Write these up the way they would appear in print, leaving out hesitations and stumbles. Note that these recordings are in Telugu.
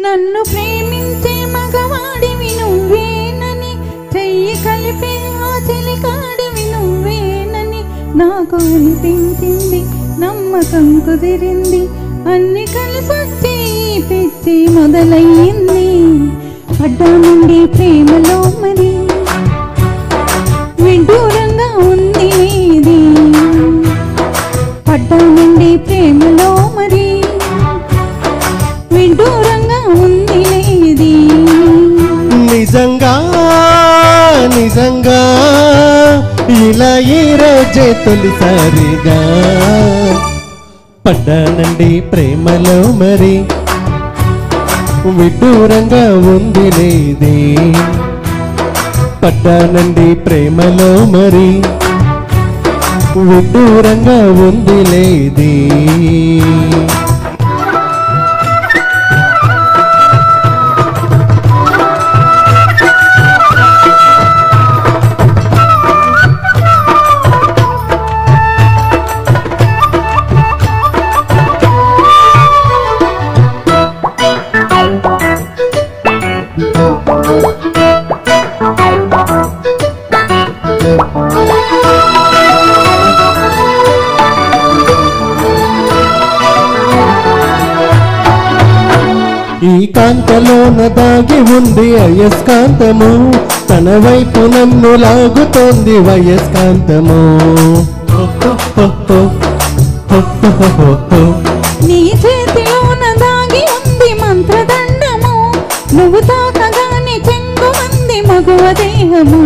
నన్ను ప్రేమించే మగవాడివి నువ్వేనని, చెయ్యి కలిపే ఆ చెలికాడివి నువ్వేనని నాకు అనిపించింది, నమ్మకం కుదిరింది, అన్ని కలిసొచ్చి పిచ్చి మొదలయ్యింది. పడ్డానండి ప్రేమలో మరి, విడ్డూరంగా ఉంది ఇది. పడ్డానండి ప్రేమలో మరి, విడ్డూరంగా ఉంది ఇది. నిజంగా నిజంగా ఇలా ఈ రోజే తొలిసారిగా పడ్డానండి ప్రేమలో మరి, విడ్డూరంగా ఉంది లేది. పడ్డానండి ప్రేమలో మరి, విడ్డూరంగా ఉంది లేది. ఈ కాంతలోన దాగి ఉంది అయస్కాంతము, తన వైపు నన్ను లాగుతోంది వయస్కాంతము. నీ చేతిలోన దాగి ఉంది మంత్రదండము, నువ్వు తాకగానే చెంగు మంది మగువ దేహము.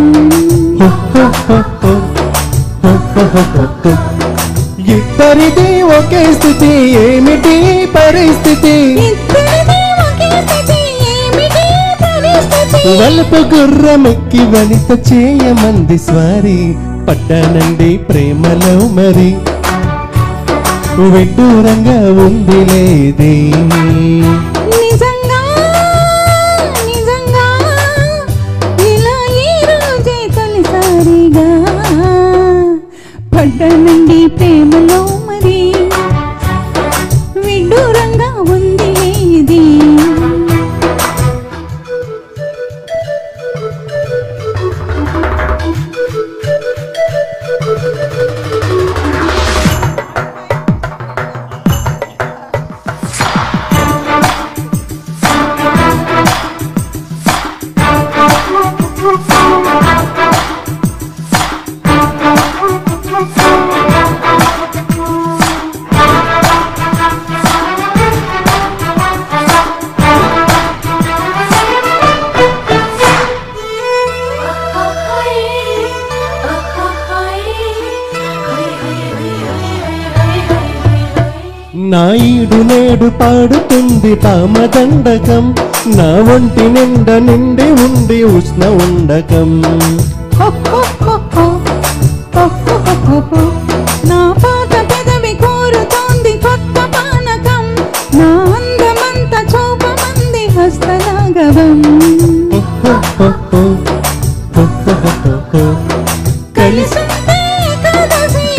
ఇద్దరిది ఒకే స్థితి, ఏమిటి పరిస్థితి? వలపు గుర్రమెక్కి వనిత చేయమంది స్వారీ. పడ్డానండి ప్రేమలో మరి, విడ్డూరంగా ఉంది లేది. నిజంగా నిజంగా ఇలా ఈ రోజే తొలిసారిగా పడ్డానండి ప్రేమలో మరి, విడ్డూరంగా ఉంది లేది. నా ఈడు నేడు పాడుతుంది తామదండకం, నా ఒంటి నిండా నిండి ఉంది ఉష్ణ ఉండకం. నా పాత పెదవి కోరుతోంది కొత్త పానకం, నా అందమంత చూపమంది హస్తలాఘవం.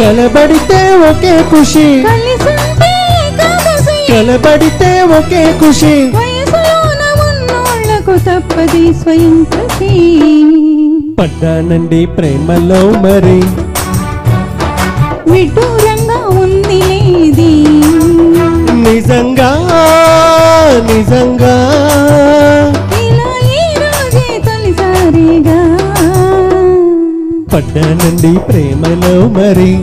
కలబడితే ఒకే ఖుషి, కలబడితే ఒకే ఖుషి. వయసులోన ఉన్నోళ్లకు తప్పది స్వయం కృషి. పడ్డానండి ప్రేమలో మరి, విడ్డూరంగా ఉంది లేది. నిజంగా నిజంగా ఇలా ఈ రోజే తొలిసారిగా పడ్డానండి ప్రేమలో మరి.